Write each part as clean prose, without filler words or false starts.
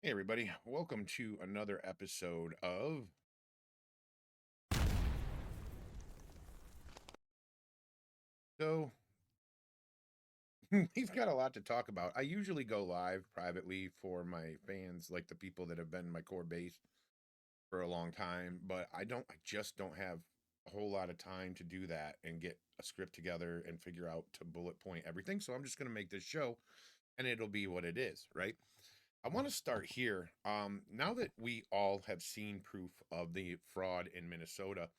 Hey, everybody. Welcome to another episode of. So, we've got a lot to talk about. I usually go live privately for my fans, like the people that have been my core base for a long time, but I just don't have a whole lot of time to do that and get a script together and figure out to bullet point everything. So, I'm just going to make this show and it'll be what it is, right? I want to start here. Now that we all have seen proof of the fraud in Minnesota,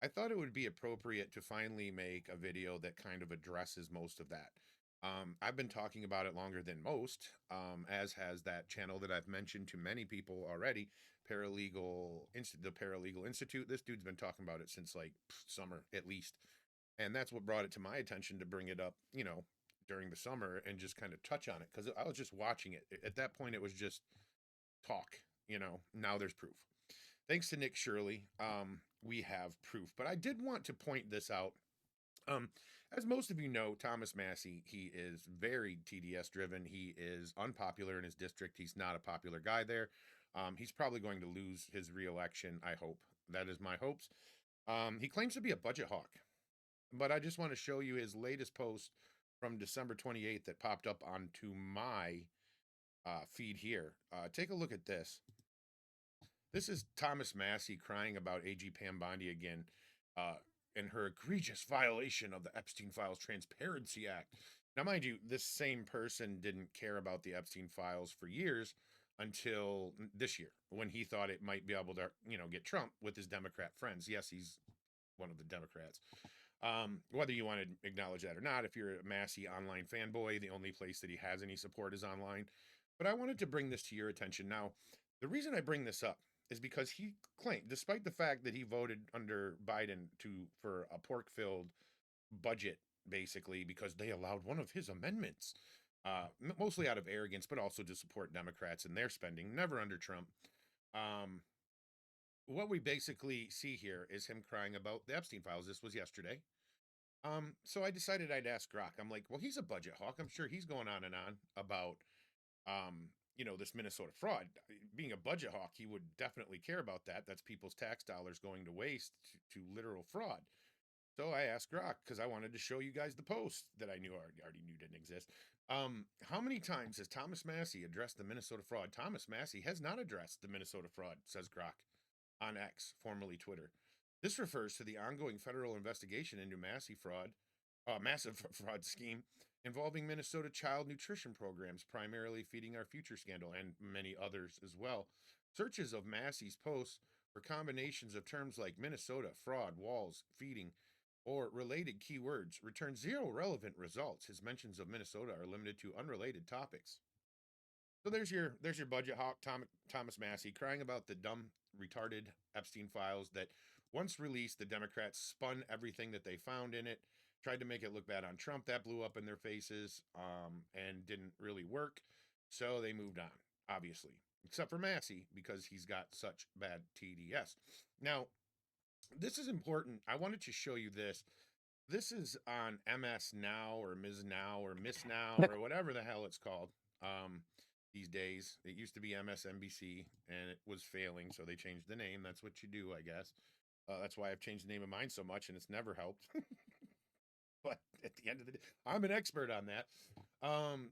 I thought it would be appropriate to finally make a video that kind of addresses most of that. I've been talking about it longer than most, as has that channel that I've mentioned to many people already, the Paralegal Institute. This dude's been talking about it since like summer at least, and that's what brought it to my attention to bring it up, during the summer and just kind of touch on it because I was just watching it. At that point, it was just talk. Now there's proof. Thanks to Nick Shirley, we have proof. But I did want to point this out. Um, as most of you know, Thomas Massey, he is very TDS driven. He is unpopular in his district. He's not a popular guy there. He's probably going to lose his reelection, I hope. That is my hopes. He claims to be a budget hawk, but I just want to show you his latest post from December 28th that popped up onto my feed here. Take a look at this. This is Thomas Massey crying about AG Pam Bondi again, uh, and her egregious violation of the Epstein Files Transparency Act. Now, mind you, this same person didn't care about the Epstein Files for years until this year when he thought it might be able to, get Trump with his Democrat friends. Yes, he's one of the Democrats. Whether you want to acknowledge that or not, if you're a Massey online fanboy, the only place that he has any support is online. But I wanted to bring this to your attention. Now, the reason I bring this up is because he claimed, despite the fact that he voted under Biden for a pork-filled budget, basically because they allowed one of his amendments, mostly out of arrogance, but also to support Democrats and their spending, never under Trump. Um, what we basically see here is him crying about the Epstein files. This was yesterday. So I decided I'd ask Grok. I'm like, well, he's a budget hawk. I'm sure he's going on and on about this Minnesota fraud. Being a budget hawk, he would definitely care about that. That's people's tax dollars going to waste to literal fraud. So I asked Grok because I wanted to show you guys the post that I already knew didn't exist. How many times has Thomas Massey addressed the Minnesota fraud? Thomas Massey has not addressed the Minnesota fraud, says Grok on X, formerly Twitter. This refers to the ongoing federal investigation into massive fraud scheme involving Minnesota child nutrition programs, primarily Feeding Our Future scandal, and many others as well. Searches of Massey's posts for combinations of terms like Minnesota, fraud, walls, feeding, or related keywords return zero relevant results. His mentions of Minnesota are limited to unrelated topics. So there's your budget hawk, Thomas Massey, crying about the dumb, retarded Epstein files that once released, the Democrats spun everything that they found in it, tried to make it look bad on Trump. That blew up in their faces, and didn't really work. So they moved on, obviously, except for Massey because he's got such bad TDS. Now, this is important. I wanted to show you this. This is on MS Now or Ms. Now or Miss Now The or whatever the hell it's called. These days, it used to be MSNBC and it was failing, so they changed the name. That's what you do, I guess. That's why I've changed the name of mine so much, and it's never helped. But at the end of the day, I'm an expert on that.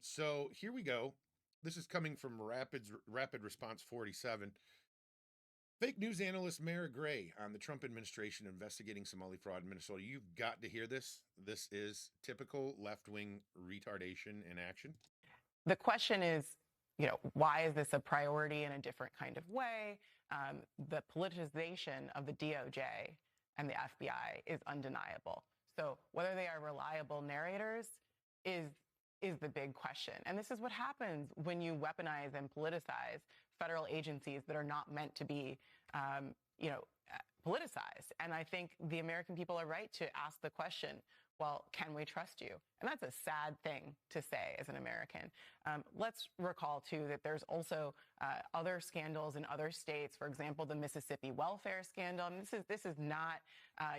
So here we go. This is coming from Rapid Response 47. Fake news analyst Mara Gray on the Trump administration investigating Somali fraud in Minnesota. You've got to hear this. This is typical left-wing retardation in action. the question is, why is this a priority in a different kind of way? The politicization of the DOJ and the FBI is undeniable. So whether they are reliable narrators is the big question. And this is what happens when you weaponize and politicize federal agencies that are not meant to be, politicized. And I think the American people are right to ask the question, well, can we trust you? And that's a sad thing to say as an American. Let's recall, too, that there's also other scandals in other states. For example, the Mississippi welfare scandal. And this is not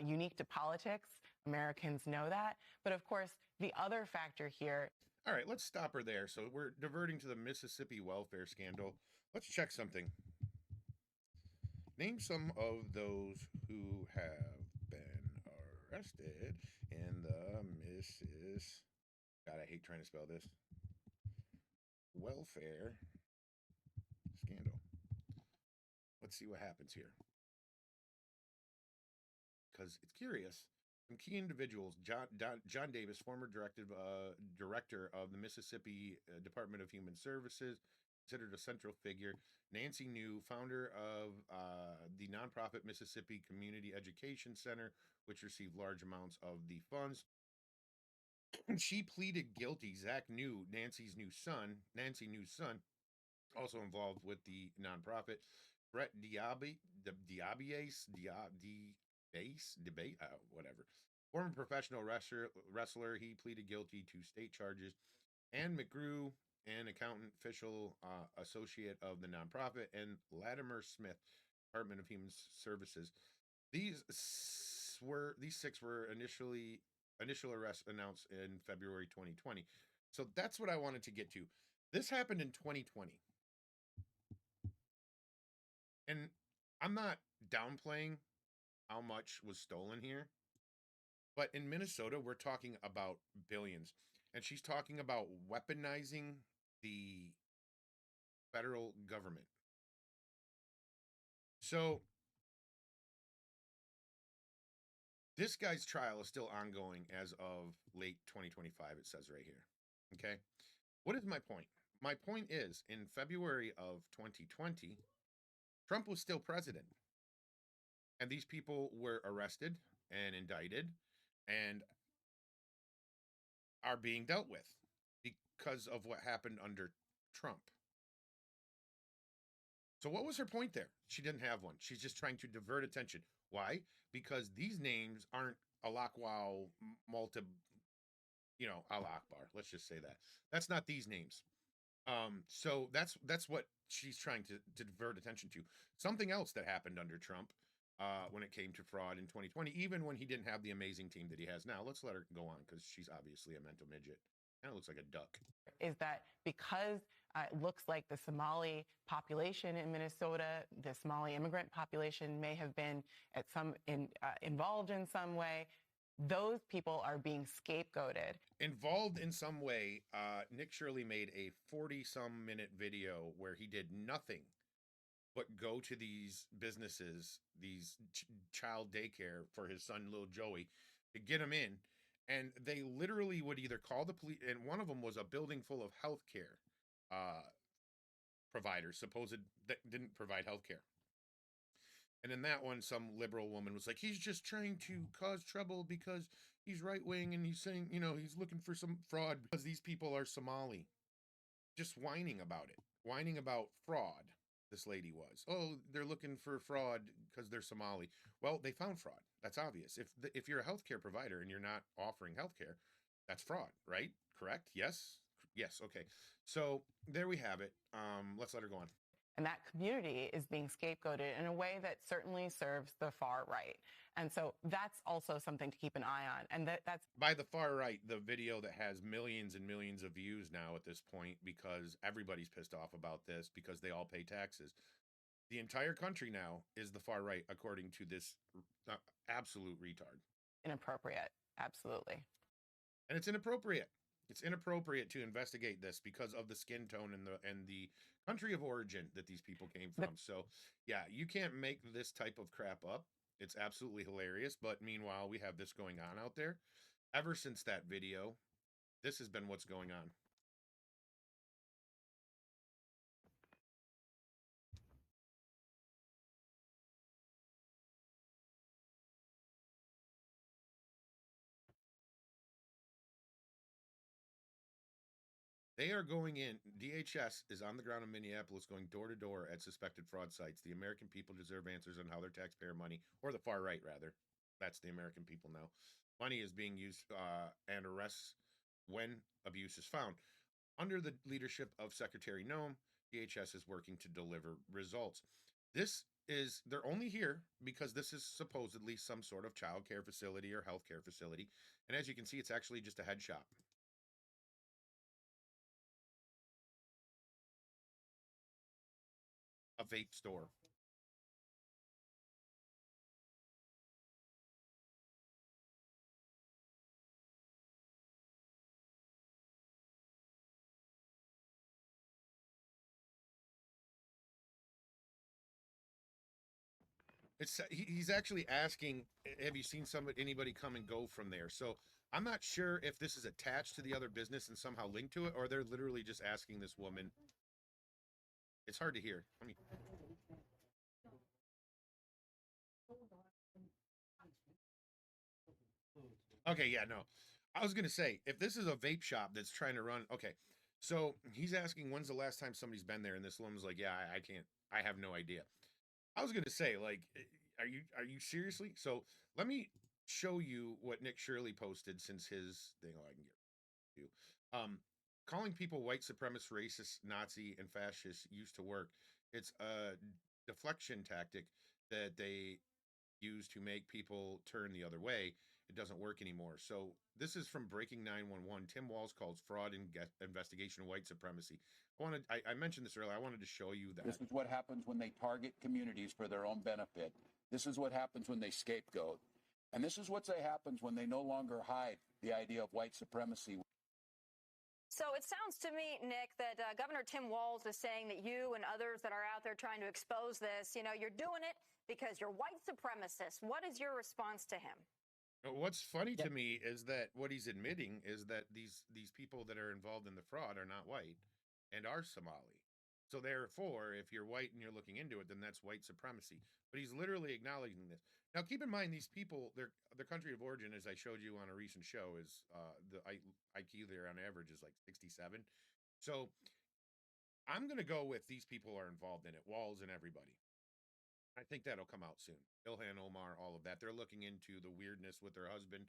unique to politics. Americans know that. But of course, the other factor here. All right, let's stop her there. So we're diverting to the Mississippi welfare scandal. Let's check something. Name some of those who have been arrested in the Mrs. God, I hate trying to spell this. Welfare scandal. Let's see what happens here. Because it's curious. Some key individuals: John Davis, former director of the Mississippi Department of Human Services, considered a central figure. Nancy New, founder of the nonprofit Mississippi Community Education Center, which received large amounts of the funds. She pleaded guilty. Zach New, Nancy New's son, also involved with the nonprofit. Brett debate, whatever. Former professional wrestler, he pleaded guilty to state charges. Ann McGrew, an accountant, official associate of the nonprofit, and Latimer Smith, Department of Human Services. These six were initial arrests announced in February 2020. So that's what I wanted to get to. This happened in 2020. And I'm not downplaying how much was stolen here, but in Minnesota, we're talking about billions. And she's talking about weaponizing the federal government. So this guy's trial is still ongoing as of late 2025, it says right here. Okay. What is my point? My point is in February of 2020, Trump was still president. And these people were arrested and indicted and are being dealt with because of what happened under Trump. So what was her point there? She didn't have one. She's just trying to divert attention. Why? Because these names aren't Alakwa Malta, Allah Akbar. Let's just say that. That's not these names. So that's what she's trying to divert attention to. Something else that happened under Trump when it came to fraud in 2020, even when he didn't have the amazing team that he has now. Let's let her go on because she's obviously a mental midget. Kind of looks like a duck. Is that because it looks like the Somali population in Minnesota, the Somali immigrant population may have been involved in some way. Those people are being scapegoated. Involved in some way, Nick Shirley made a 40-some minute video where he did nothing but go to these businesses, these child daycare for his son, little Joey, to get him in. And they literally would either call the police, and one of them was a building full of healthcare providers, supposed that didn't provide healthcare. And in that one, some liberal woman was like, he's just trying to cause trouble because he's right wing and he's saying, he's looking for some fraud because these people are Somali. Just whining about it, whining about fraud. This lady was, oh, they're looking for fraud because they're Somali. Well, they found fraud. That's obvious. If you're a healthcare provider and you're not offering healthcare, that's fraud, right? Correct? Yes. Yes. Okay. So there we have it. Let's let her go on. And that community is being scapegoated in a way that certainly serves the far right. And so that's also something to keep an eye on. And that's by the far right, the video that has millions and millions of views now at this point because everybody's pissed off about this because they all pay taxes. The entire country now is the far right, according to this absolute retard. Inappropriate. Absolutely. And it's inappropriate. It's inappropriate to investigate this because of the skin tone and the country of origin that these people came from. So, yeah, you can't make this type of crap up. It's absolutely hilarious. But meanwhile, we have this going on out there. Ever since that video, this has been what's going on. They are going in. DHS is on the ground in Minneapolis going door to door at suspected fraud sites. The American people deserve answers on how their taxpayer money, or the far right, rather. That's the American people now. Money is being used and arrests when abuse is found. Under the leadership of Secretary Noem, DHS is working to deliver results. They're only here because this is supposedly some sort of child care facility or healthcare facility. And as you can see, it's actually just a head shop. a vape store. He's actually asking, have you seen anybody come and go from there? So I'm not sure if this is attached to the other business and somehow linked to it, or they're literally just asking this woman. It's hard to hear. I mean, okay, yeah, no. I was gonna say, if this is a vape shop that's trying to run, okay. So he's asking when's the last time somebody's been there, and this woman's like, yeah, I can't, I have no idea. I was gonna say, like, are you seriously? So let me show you what Nick Shirley posted since his thing. Oh, I can get you. Calling people white supremacist, racist, Nazi, and fascist used to work. It's a deflection tactic that they use to make people turn the other way. It doesn't work anymore. So this is from Breaking 911. Tim Walz calls fraud and investigation white supremacy. I mentioned this earlier. I wanted to show you that. This is what happens when they target communities for their own benefit. This is what happens when they scapegoat. And this is what happens when they no longer hide the idea of white supremacy. So it sounds to me, Nick, that Governor Tim Walz is saying that you and others that are out there trying to expose this, you're doing it because you're white supremacists. What is your response to him? What's funny to me is that what he's admitting is that these people that are involved in the fraud are not white and are Somali. So therefore, if you're white and you're looking into it, then that's white supremacy. But he's literally acknowledging this. Now, keep in mind, these people, their country of origin, as I showed you on a recent show, is the IQ there on average is like 67. So I'm going to go with these people are involved in it, Walls and everybody. I think that'll come out soon. Ilhan Omar, all of that. They're looking into the weirdness with her husband,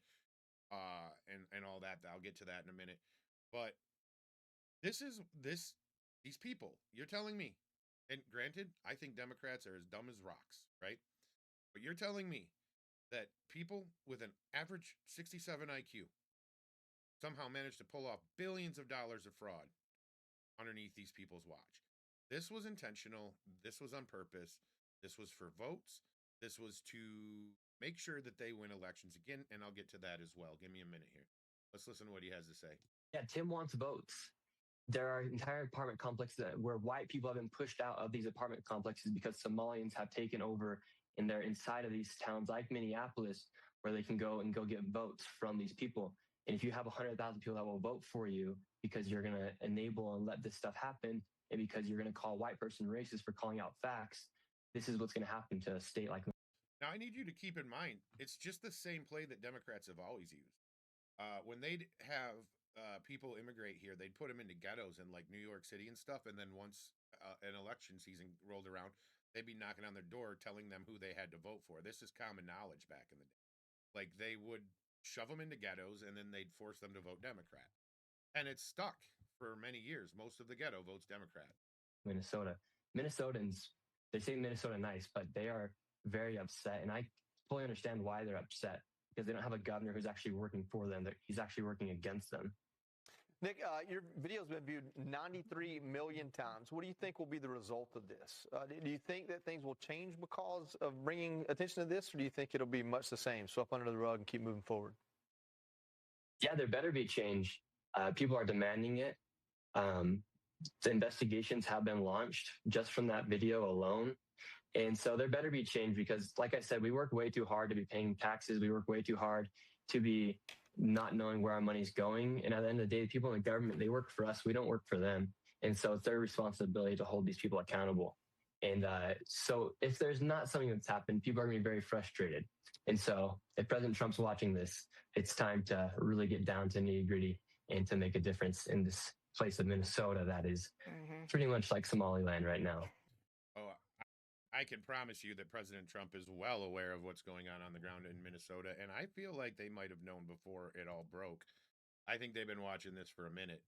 and all that. I'll get to that in a minute. But these people. You're telling me, and granted, I think Democrats are as dumb as rocks, right? But you're telling me that people with an average 67 IQ somehow managed to pull off billions of dollars of fraud underneath these people's watch. This was intentional. This was on purpose. This was for votes. This was to make sure that they win elections again. And I'll get to that as well. Give me a minute here. Let's listen to what he has to say. Yeah, Tim wants votes. There are entire apartment complexes where white people have been pushed out of these apartment complexes because Somalians have taken over and they're inside of these towns like Minneapolis where they can go get votes from these people. And if you have 100,000 people that will vote for you because you're going to enable and let this stuff happen, and because you're going to call a white person racist for calling out facts, this is what's going to happen to a state like. Now, I need you to keep in mind, it's just the same play that Democrats have always used. When they'd have people immigrate here, they'd put them into ghettos in like New York City and stuff. And then once an election season rolled around, they'd be knocking on their door telling them who they had to vote for. This is common knowledge back in the day. Like they would shove them into ghettos and then they'd force them to vote Democrat. And it's stuck for many years. Most of the ghetto votes Democrat. Minnesotans, they say Minnesota nice, but they are very upset. And I fully understand why they're upset because they don't have a governor who's actually working for them. He's actually working against them. Nick, your video's been viewed 93 million times. What do you think will be the result of this? Do you think that things will change because of bringing attention to this, or do you think it'll be much the same, swept under the rug and keep moving forward? Yeah, there better be change. People are demanding it. The investigations have been launched just from that video alone. And so there better be change because, like I said, we work way too hard to be paying taxes. We work way too hard to be not knowing where our money's going. And at the end of the day, the people in the government, they work for us. We don't work for them. And so it's their responsibility to hold these people accountable. And so if there's not something that's happened, people are going to be very frustrated. And so if President Trump's watching this, it's time to really get down to nitty gritty and to make a difference in this place of Minnesota that is pretty much like Somaliland right now. Oh, I can promise you that President Trump is well aware of what's going on the ground in Minnesota, and I feel like they might have known before it all broke. I think they've been watching this for a minute,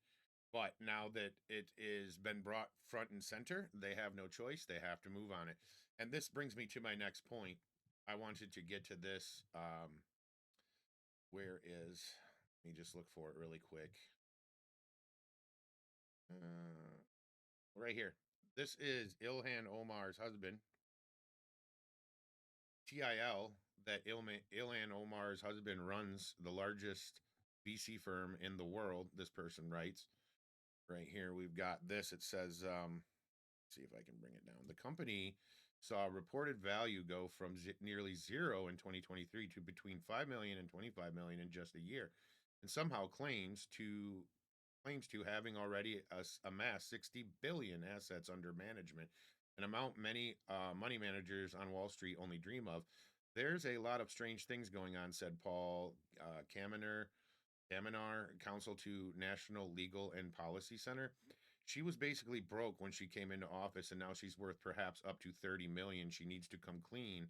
but now that it is been brought front and center, they have no choice. They have to move on it. And this brings me to my next point. I wanted to get to this. Where is, let me just look for it really quick. Right here. This is Ilhan Omar's husband. TIL, that Ilhan Omar's husband runs the largest VC firm in the world. This person writes right here. We've got this. It says, see if I can bring it down. The company saw reported value go from nearly zero in 2023 to between 5 million and 25 million in just a year, and somehow claims to having already amassed 60 billion assets under management, an amount many money managers on Wall Street only dream of. There's a lot of strange things going on, said Paul Kaminar, counsel to National Legal and Policy Center. She was basically broke when she came into office, and now she's worth perhaps up to 30 million. She needs to come clean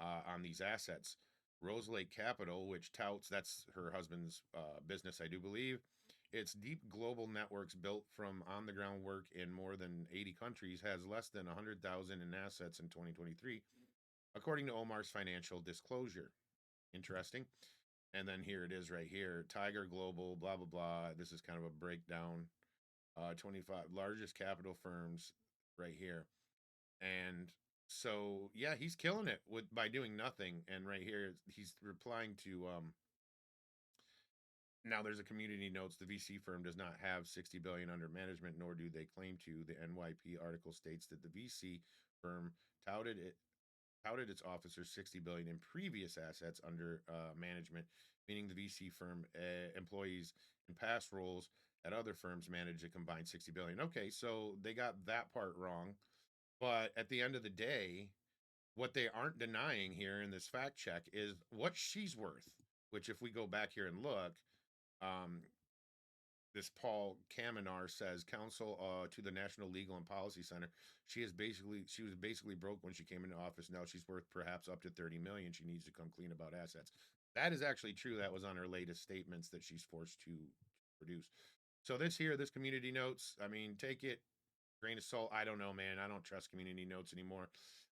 on these assets. Rose Lake Capital, which touts, that's her husband's business, I do believe. Its deep global networks built from on the ground work in more than 80 countries has less than 100,000 in assets in 2023, according to Omar's financial disclosure. Interesting. And then here it is right here, Tiger Global, blah, blah, blah. This is kind of a breakdown. 25 largest capital firms right here. And so, yeah, he's killing it by doing nothing. And right here, he's replying to, now there's a community notes. The VC firm does not have 60 billion under management, nor do they claim to. The NYP article states that the VC firm touted its officers 60 billion in previous assets under management, meaning the VC firm employees in past roles at other firms managed a combined 60 billion. Okay, so they got that part wrong. But at the end of the day, what they aren't denying here in this fact check is what she's worth, which if we go back here and look, um, this Paul Kaminar says, counsel to the National Legal and Policy Center. She was basically broke when she came into office. Now she's worth perhaps up to 30 million. She needs to come clean about assets. That is actually true. That was on her latest statements that she's forced to produce. So this community notes, I mean, take it grain of salt. I don't know, man. I don't trust community notes anymore.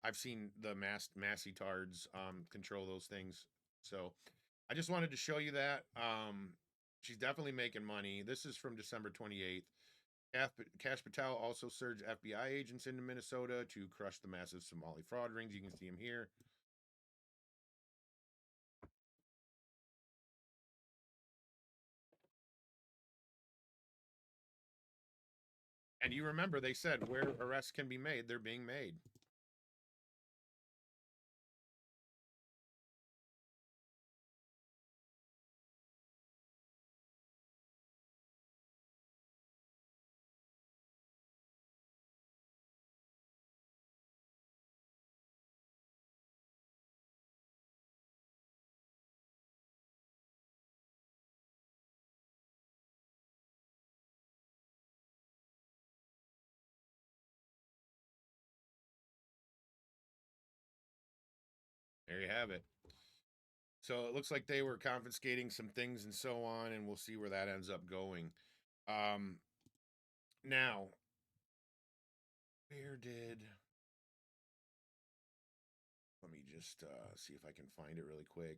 I've seen the massy tards control those things. So I just wanted to show you that. She's definitely making money. This is from December 28th. Cash Patel also surged FBI agents into Minnesota to crush the massive Somali fraud rings. You can see him here. And you remember they said where arrests can be made, they're being made. There you have it. So it looks like they were confiscating some things and so on, and we'll see where that ends up going. Now, where did... Let me just see if I can find it really quick.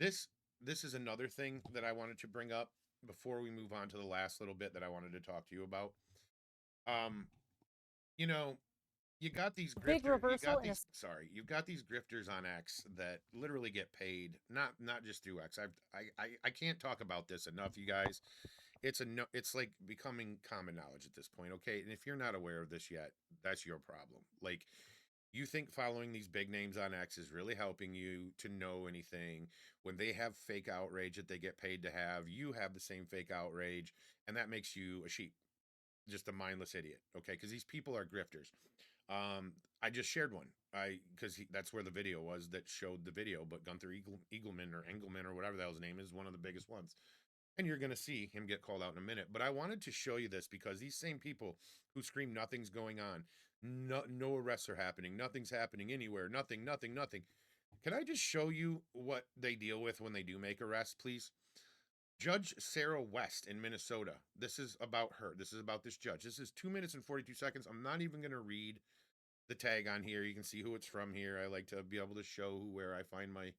This is another thing that I wanted to bring up before we move on to the last little bit that I wanted to talk to you about. You know, you got these grifters. You've got these grifters on X that literally get paid, not just through X. I can't talk about this enough, you guys. It's like becoming common knowledge at this point, okay? And if you're not aware of this yet, that's your problem. Like, you think following these big names on X is really helping you to know anything when they have fake outrage that they get paid to have. You have the same fake outrage, and that makes you a sheep, just a mindless idiot, okay? Because these people are grifters. I just shared one. Because that's where the video was that showed the video. But Gunther Eagleman or Engelman or whatever the hell his name is, one of the biggest ones. And you're going to see him get called out in a minute. But I wanted to show you this because these same people who scream nothing's going on, no arrests are happening, nothing's happening anywhere, nothing. Can I just show you what they deal with when they do make arrests, please? Judge Sarah West in Minnesota. This is about her. This is about this judge. This is 2 minutes and 42 seconds. I'm not even going to read the tag on here. You can see who it's from here. I like to be able to show where I find my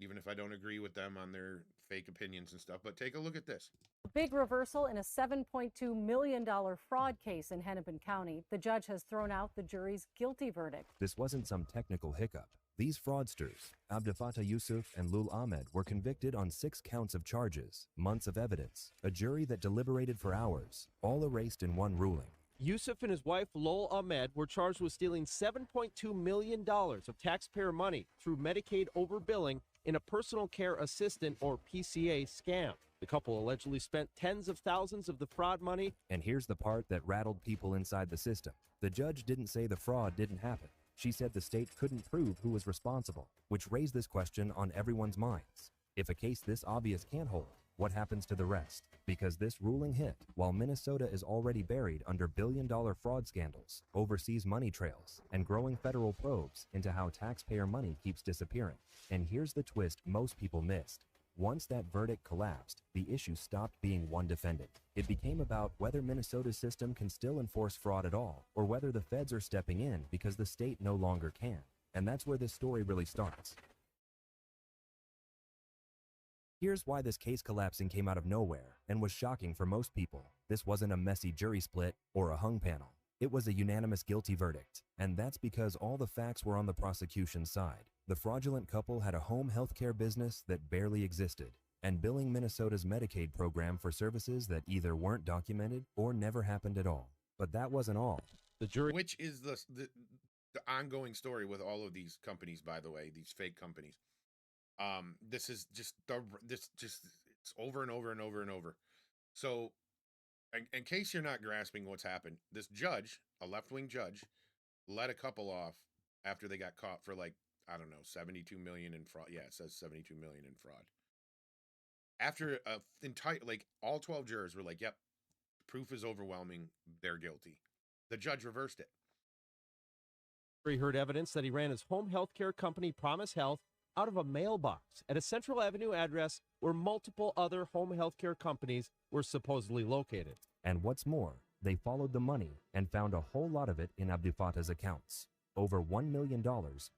even if I don't agree with them on their fake opinions and stuff. But take a look at this. Big reversal in a $7.2 million fraud case in Hennepin County. The judge has thrown out the jury's guilty verdict. This wasn't some technical hiccup. These fraudsters, Abdelfattah Yusuf and Lul Ahmed, were convicted on 6 counts of charges, months of evidence, a jury that deliberated for hours, all erased in one ruling. Yusuf and his wife, Lol Ahmed, were charged with stealing $7.2 million of taxpayer money through Medicaid overbilling in a personal care assistant, or PCA, scam. The couple allegedly spent tens of thousands of the fraud money. And here's the part that rattled people inside the system. The judge didn't say the fraud didn't happen. She said the state couldn't prove who was responsible, which raised this question on everyone's minds. If a case this obvious can't hold, what happens to the rest? Because this ruling hit while Minnesota is already buried under billion-dollar fraud scandals, overseas money trails, and growing federal probes into how taxpayer money keeps disappearing. And here's the twist most people missed. Once that verdict collapsed, the issue stopped being one defendant. It became about whether Minnesota's system can still enforce fraud at all, or whether the feds are stepping in because the state no longer can. And that's where this story really starts. Here's why this case collapsing came out of nowhere and was shocking for most people. This wasn't a messy jury split or a hung panel. It was a unanimous guilty verdict, and that's because all the facts were on the prosecution's side. The fraudulent couple had a home health care business that barely existed, and billing Minnesota's Medicaid program for services that either weren't documented or never happened at all. But that wasn't all. The jury, Which is the ongoing story with all of these companies, by the way, these fake companies. This is just it's over and over and over and over. So, in case you're not grasping what's happened, this judge, a left-wing judge, let a couple off after they got caught for, like, I don't know, 72 million in fraud. Yeah, it says 72 million in fraud. After all 12 jurors were like, "Yep, proof is overwhelming. They're guilty." The judge reversed it. jury heard evidence that he ran his home health care company, Promise Health, out of a mailbox at a Central Avenue address where multiple other home health care companies were supposedly located. And what's more, they followed the money and found a whole lot of it in Abdelfattah's accounts. Over $1 million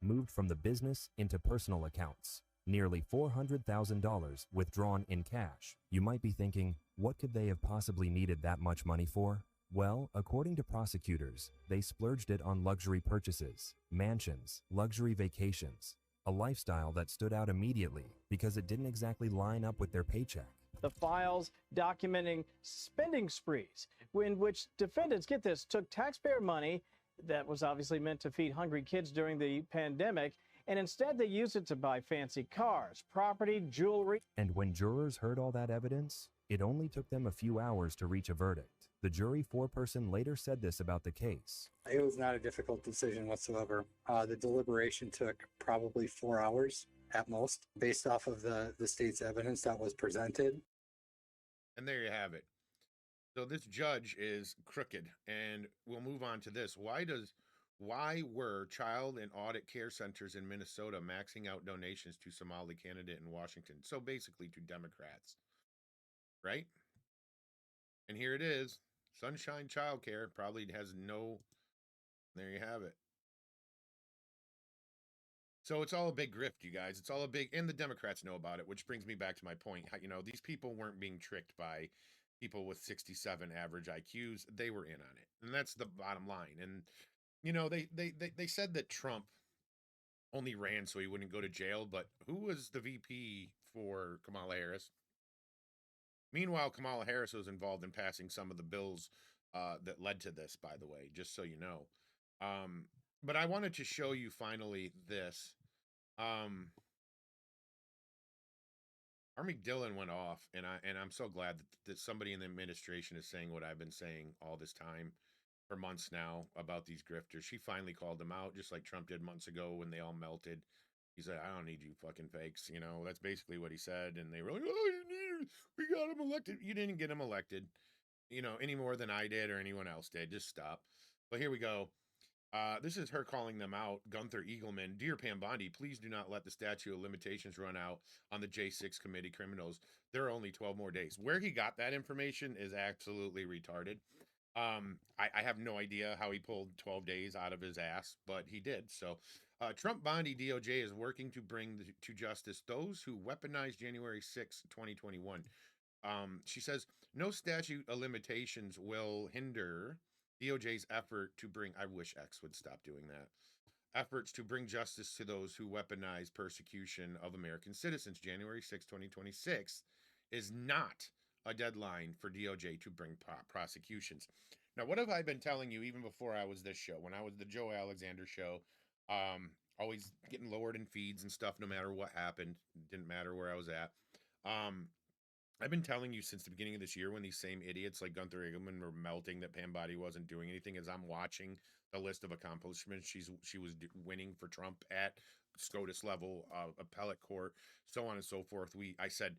moved from the business into personal accounts. Nearly $400,000 withdrawn in cash. You might be thinking, what could they have possibly needed that much money for? Well, according to prosecutors, they splurged it on luxury purchases, mansions, luxury vacations, a lifestyle that stood out immediately because it didn't exactly line up with their paycheck. The files documenting spending sprees in which defendants, get this, took taxpayer money that was obviously meant to feed hungry kids during the pandemic, and instead they used it to buy fancy cars, property, jewelry. And when jurors heard all that evidence, it only took them a few hours to reach a verdict. The jury foreperson later said this about the case. It was not a difficult decision whatsoever. The deliberation took probably 4 hours at most, based off of the state's evidence that was presented. And there you have it. So this judge is crooked, and we'll move on to this. Why were child and audit care centers in Minnesota maxing out donations to Somali candidate in Washington? So basically to Democrats, right? And here it is. Sunshine Childcare probably has no, there you have it. So it's all a big grift, you guys. It's all a big, and the Democrats know about it, which brings me back to my point. You know, these people weren't being tricked by people with 67 average IQs. They were in on it. And that's the bottom line. And, you know, they said that Trump only ran so he wouldn't go to jail, but who was the VP for Kamala Harris? Meanwhile, Kamala Harris was involved in passing some of the bills that led to this, by the way, just so you know. But I wanted to show you finally this. Dillon went off, and I'm so glad that somebody in the administration is saying what I've been saying all this time for months now about these grifters. She finally called them out, just like Trump did months ago when they all melted. He said, "I don't need you fucking fakes." You know, that's basically what he said. And they were like, "Oh, we got him elected." You didn't get him elected, you know, any more than I did or anyone else did. Just stop. But here we go. This is her calling them out. Gunther Eagleman, "Dear Pam Bondi, please do not let the statute of limitations run out on the J6 committee criminals. There are only 12 more days." Where he got that information is absolutely retarded. I have no idea how he pulled 12 days out of his ass, but he did. So, Trump Bondi DOJ is working to bring to justice those who weaponized January 6, 2021. She says no statute of limitations will hinder DOJ's effort to bring. I wish X would stop doing that. Efforts to bring justice to those who weaponize persecution of American citizens. January 6, 2026 is not a deadline for DOJ to bring prosecutions. Now, what have I been telling you even before I was this show? When I was the Joe Alexander show, always getting lowered in feeds and stuff no matter what happened. Didn't matter where I was at. I've been telling you since the beginning of this year when these same idiots like Gunther Egelman were melting that Pam Bondi wasn't doing anything. As I'm watching the list of accomplishments she was winning for Trump at SCOTUS level, appellate court, so on and so forth. I said,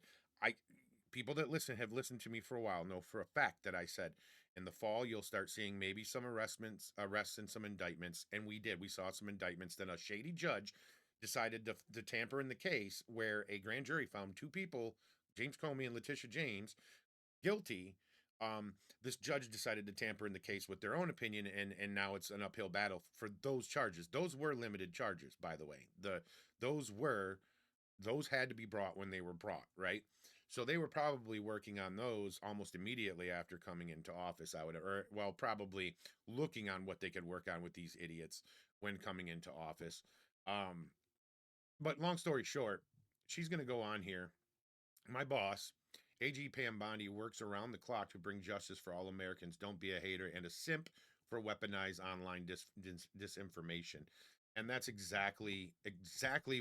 people that have listened to me for a while know for a fact that I said in the fall you'll start seeing maybe some arrests and some indictments, and we did. We saw some indictments. Then a shady judge decided to tamper in the case where a grand jury found two people, James Comey and Letitia James, guilty. This judge decided to tamper in the case with their own opinion, and now it's an uphill battle for those charges. Those were limited charges, by the way. Those had to be brought when they were brought, right? So they were probably working on those almost immediately after coming into office. Probably looking on what they could work on with these idiots when coming into office. But long story short, she's going to go on here. My boss, AG Pam Bondi, works around the clock to bring justice for all Americans. Don't be a hater and a simp for weaponized online disinformation. And that's exactly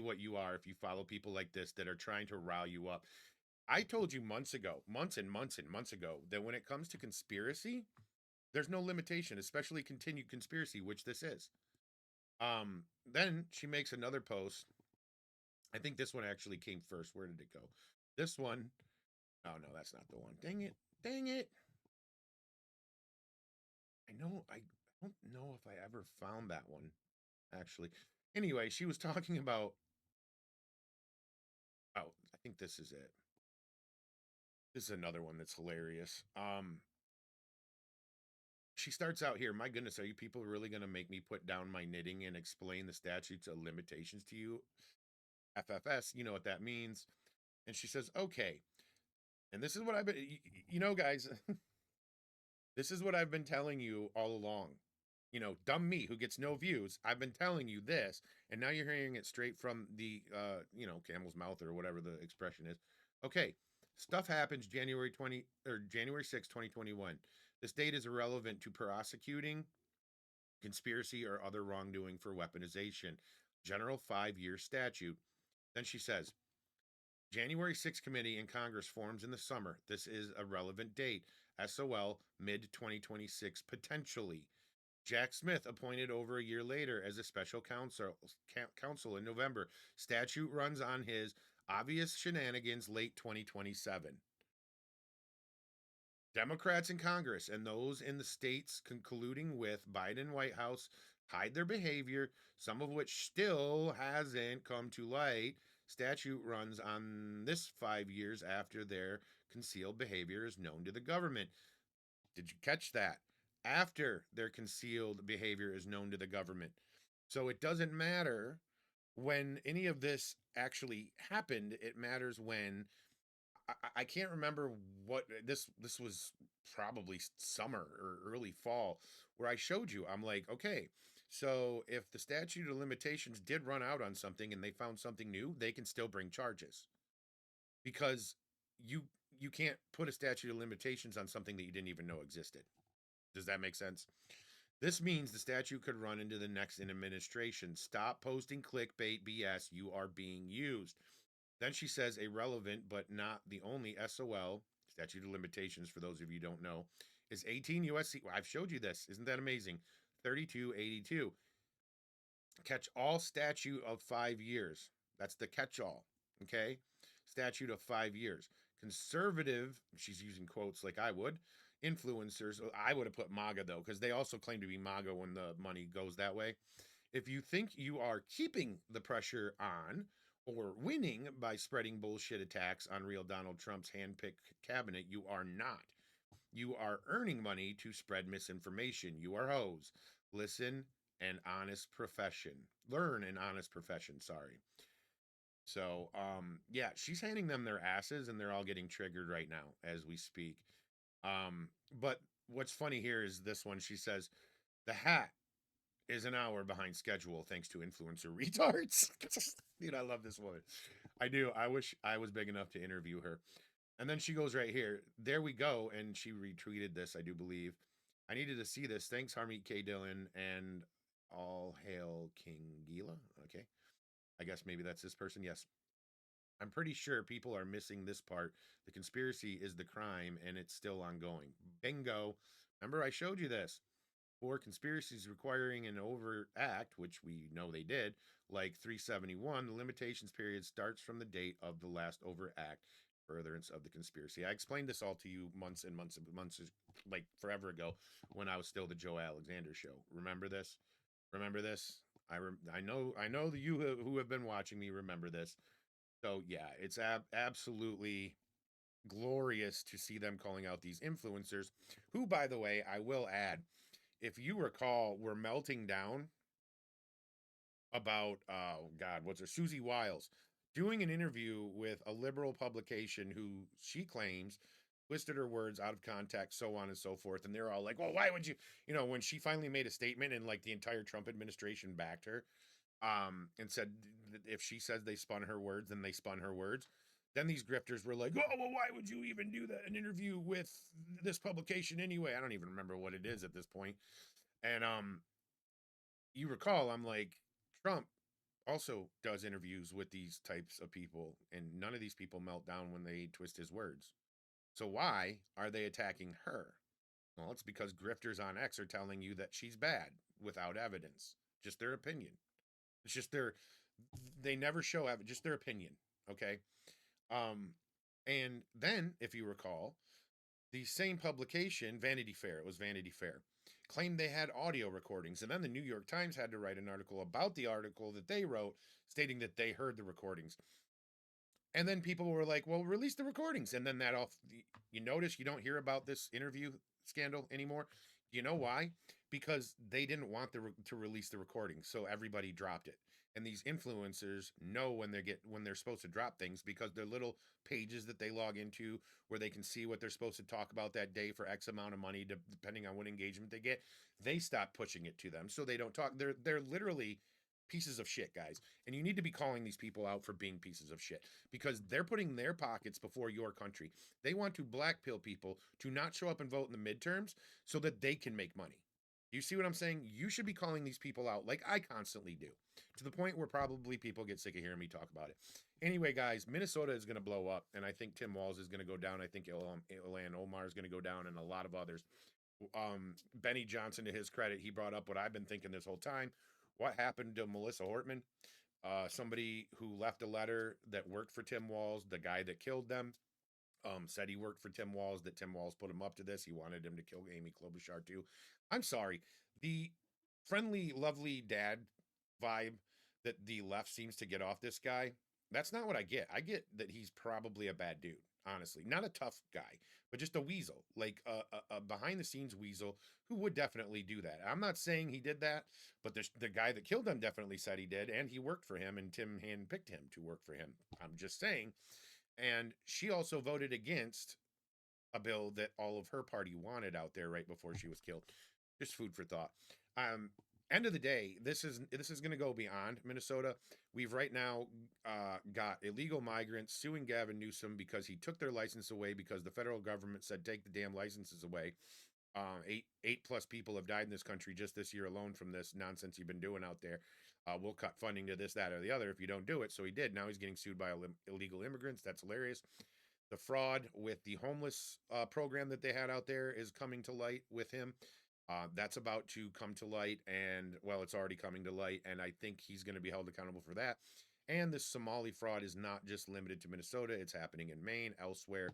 what you are if you follow people like this that are trying to rile you up. I told you months and months ago, that when it comes to conspiracy, there's no limitation, especially continued conspiracy, which this is. Then she makes another post. I think this one actually came first. Where did it go? This one. Oh, no, that's not the one. Dang it. I don't know if I ever found that one, actually. Anyway, she was talking about. Oh, I think this is it. This is another one that's hilarious. She starts out here. My goodness, are you people really going to make me put down my knitting and explain the statutes of limitations to you? FFS, you know what that means. And she says, okay. And this is what I've been, guys, this is what I've been telling you all along. Dumb me who gets no views. I've been telling you this, and now you're hearing it straight from the, camel's mouth or whatever the expression is. Okay. Stuff happens January 6, 2021. This date is irrelevant to prosecuting conspiracy or other wrongdoing for weaponization. General 5-year statute. Then she says, January 6 committee in Congress forms in the summer. This is a relevant date. SOL mid 2026 potentially. Jack Smith appointed over a year later as a special counsel in November. Statute runs on his obvious shenanigans late 2027. Democrats in Congress and those in the states colluding with Biden White House hide their behavior, some of which still hasn't come to light. Statute runs on this 5 years after their concealed behavior is known to the government. Did you catch that? After their concealed behavior is known to the government. So it doesn't matter when any of this actually happened. It matters when I can't remember what this was, probably summer or early fall, where I showed you. I'm like, okay, so if the statute of limitations did run out on something and they found something new, they can still bring charges, because you can't put a statute of limitations on something that you didn't even know existed. Does that make sense? This means the statute could run into the next administration. Stop posting clickbait BS. You are being used. Then she says irrelevant, but not the only SOL, statute of limitations, for those of you who don't know, is 18 USC. Well, I've showed you this. Isn't that amazing? 3282. Catch all statute of 5 years. That's the catch-all, okay? Statute of 5 years. Conservative, she's using quotes like I would, influencers. I would have put MAGA, though, because they also claim to be MAGA when the money goes that way. If you think you are keeping the pressure on or winning by spreading bullshit attacks on real Donald Trump's handpicked cabinet, you are not. You are earning money to spread misinformation. You are hoes. Listen, an honest profession. Learn an honest profession, sorry. So, yeah, she's handing them their asses and they're all getting triggered right now as we speak. But what's funny here is this one. She says, the hat is an hour behind schedule thanks to influencer retards. Dude, I love this woman. I do. I wish I was big enough to interview her. And then she goes right here. There we go. And she retweeted this, I do believe. I needed to see this. Thanks, Harmeet K. Dillon, and all hail King Gila. Okay. I guess maybe that's this person. Yes. I'm pretty sure people are missing this part. The conspiracy is the crime and it's still ongoing. Bingo. Remember, I showed you this. For conspiracies requiring an overt act, which we know they did, like 371, the limitations period starts from the date of the last overt act, furtherance of the conspiracy. I explained this all to you months and months and months, like forever ago, when I was still the Joe Alexander show. Remember this? Remember this? I know that you who have been watching me remember this. So yeah, it's absolutely glorious to see them calling out these influencers, who, by the way, I will add, if you recall, were melting down about oh God, what's her Susie Wiles doing an interview with a liberal publication who she claims twisted her words out of context, so on and so forth. And they're all like, well, why would you, when she finally made a statement and like the entire Trump administration backed her, and said if she says they spun her words, then they spun her words. Then these grifters were like, oh, well, why would you even do that? An interview with this publication anyway? I don't even remember what it is at this point. And you recall, I'm like, Trump also does interviews with these types of people, and none of these people melt down when they twist his words. So why are they attacking her? Well, it's because grifters on X are telling you that she's bad without evidence, just their opinion. It's just they never show just their opinion. Okay. And then, if you recall, the same publication, Vanity Fair, it was Vanity Fair, claimed they had audio recordings. And then the New York Times had to write an article about the article that they wrote, stating that they heard the recordings. And then people were like, well, release the recordings. And then you notice you don't hear about this interview scandal anymore. You know why? Because they didn't want to release the recording. So everybody dropped it. And these influencers know when they're supposed to drop things, because they're little pages that they log into where they can see what they're supposed to talk about that day for X amount of money, depending on what engagement they get. They stop pushing it to them, so they don't talk. They're literally pieces of shit, guys. And you need to be calling these people out for being pieces of shit, because they're putting their pockets before your country. They want to blackpill people to not show up and vote in the midterms so that they can make money. You see what I'm saying? You should be calling these people out like I constantly do, to the point where probably people get sick of hearing me talk about it. Anyway, guys, Minnesota is going to blow up, and I think Tim Walz is going to go down. I think Ilhan Omar is going to go down, and a lot of others. Benny Johnson, to his credit, he brought up what I've been thinking this whole time. What happened to Melissa Hortman? Somebody who left a letter that worked for Tim Walz, the guy that killed them, said he worked for Tim Walz, that Tim Walz put him up to this. He wanted him to kill Amy Klobuchar too. I'm sorry. The friendly, lovely dad vibe that the left seems to get off this guy, that's not what I get. I get that he's probably a bad dude, honestly. Not a tough guy, but just a weasel, like a behind the scenes weasel who would definitely do that. I'm not saying he did that, but the guy that killed him definitely said he did, and he worked for him, and Tim handpicked him to work for him. I'm just saying. And she also voted against a bill that all of her party wanted out there right before she was killed. Just food for thought. End of the day, this is going to go beyond Minnesota. We've right now got illegal migrants suing Gavin Newsom because he took their license away, because the federal government said take the damn licenses away. Eight plus people have died in this country just this year alone from this nonsense you've been doing out there. We'll cut funding to this, that, or the other if you don't do it. So he did. Now he's getting sued by illegal immigrants. That's hilarious. The fraud with the homeless program that they had out there is coming to light with him. That's about to come to light, and well, it's already coming to light, and I think he's going to be held accountable for that. And the Somali fraud is not just limited to Minnesota. It's happening in Maine, elsewhere.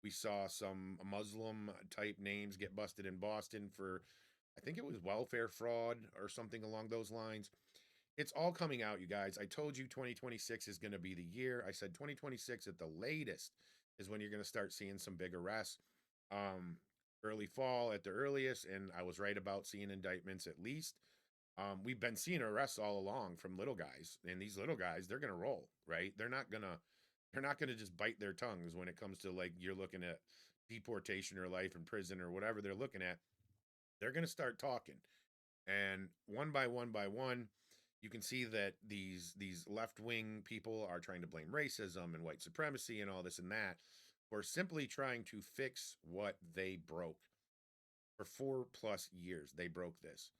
We saw some Muslim type names get busted in Boston for, I think it was welfare fraud or something along those lines. It's all coming out, you guys. I told you 2026 is going to be the year. I said 2026 at the latest is when you're going to start seeing some big arrests. early fall at the earliest, and I was right about seeing indictments at least. We've been seeing arrests all along from little guys, and these little guys, they're gonna roll, right? They're not gonna just bite their tongues when it comes to like you're looking at deportation or life in prison or whatever they're looking at. They're gonna start talking, and one by one, you can see that these left wing people are trying to blame racism and white supremacy and all this and that for simply trying to fix what they broke for 4+ years. They broke this.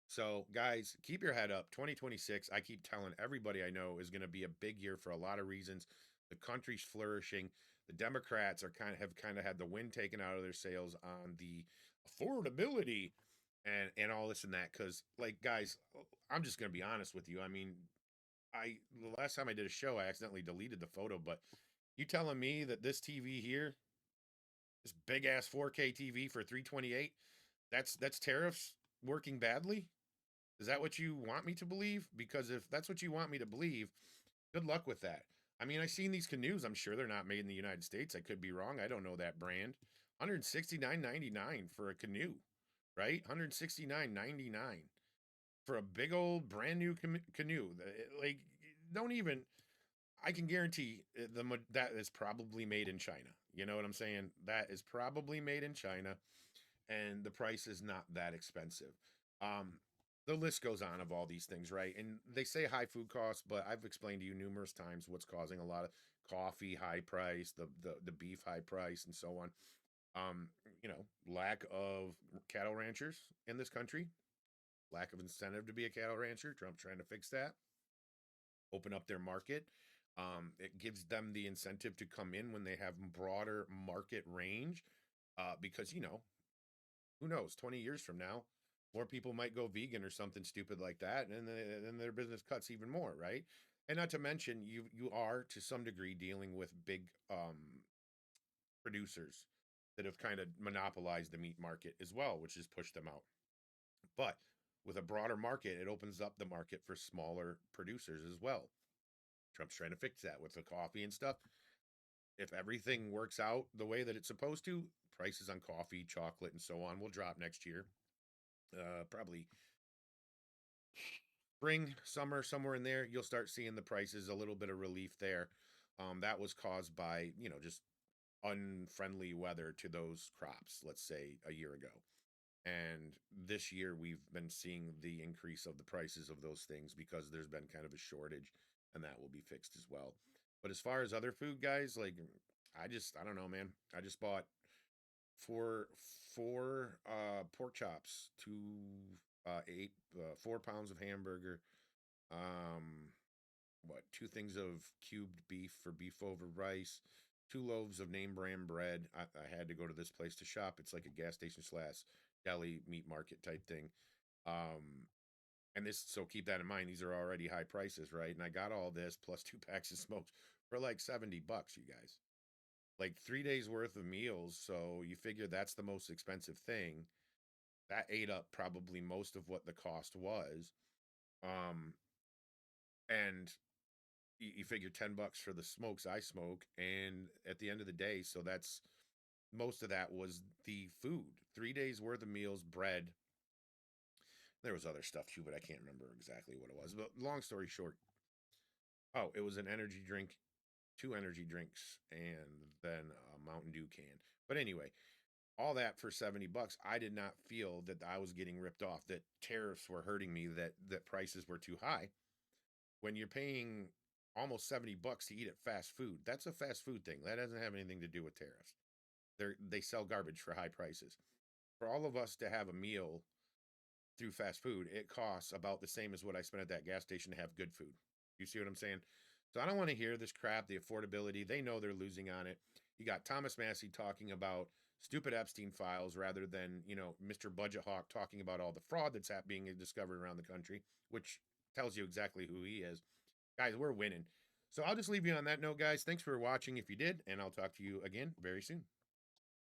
So, guys, keep your head up. 2026, I keep telling everybody I know, is going to be a big year for a lot of reasons. The country's flourishing. The Democrats are kind of had the wind taken out of their sails on the affordability and all this and that. Because, like, guys, I'm just going to be honest with you. I mean, the last time I did a show, I accidentally deleted the photo. But you telling me that this TV here, this big ass 4K TV for 328, that's tariffs working badly? Is that what you want me to believe? Because if that's what you want me to believe, good luck with that. I mean, I've seen these canoes. I'm sure they're not made in the United States. I could be wrong. I don't know that brand. 169.99 for a canoe, right? 169.99 for a big old brand new canoe. Like, don't even. I can guarantee that is probably made in China. You know what I'm saying? That is probably made in China, and the price is not that expensive. Um, the list goes on of all these things, right? And they say high food costs, but I've explained to you numerous times what's causing a lot of coffee high price, the beef high price, and so on. Um, lack of cattle ranchers in this country, lack of incentive to be a cattle rancher. Trump trying to fix that, open up their market. It gives them the incentive to come in when they have broader market range, because who knows, 20 years from now, more people might go vegan or something stupid like that, and then their business cuts even more, right? And not to mention, you are to some degree dealing with big producers that have kind of monopolized the meat market as well, which has pushed them out. But with a broader market, it opens up the market for smaller producers as well. Trump's trying to fix that with the coffee and stuff. If everything works out the way that it's supposed to, prices on coffee, chocolate, and so on will drop next year. Probably spring, summer, somewhere in there, you'll start seeing the prices, a little bit of relief there. That was caused by, just unfriendly weather to those crops, let's say a year ago. And this year, we've been seeing the increase of the prices of those things because there's been kind of a shortage, and that will be fixed as well. But as far as other food, guys, like I don't know, man. I just bought four pork chops, 4 pounds of hamburger, um, 2 things of cubed beef for beef over rice, 2 loaves of name brand bread. I had to go to this place to shop. It's like a gas station slash deli meat market type thing. And this, so keep that in mind. These are already high prices, right? And I got all this plus 2 packs of smokes for like $70, you guys. Like 3 days worth of meals. So you figure that's the most expensive thing. That ate up probably most of what the cost was. And you figure $10 for the smokes I smoke, and at the end of the day, so that's most of that was the food. 3 days worth of meals, bread. There was other stuff too, but I can't remember exactly what it was. But long story short, it was an energy drink, 2 energy drinks, and then a Mountain Dew can. But anyway, all that for $70. I did not feel that I was getting ripped off, that tariffs were hurting me, that prices were too high. When you're paying almost $70 to eat at fast food, that's a fast food thing. That doesn't have anything to do with tariffs. They sell garbage for high prices. For all of us to have a meal through fast food, it costs about the same as what I spent at that gas station to have good food. You see what I'm saying? So I don't want to hear this crap, the affordability. They know they're losing on it. You got Thomas Massey talking about stupid Epstein files rather than, Mr. Budget Hawk talking about all the fraud that's being discovered around the country, which tells you exactly who he is. Guys, we're winning. So I'll just leave you on that note, guys. Thanks for watching if you did, and I'll talk to you again very soon.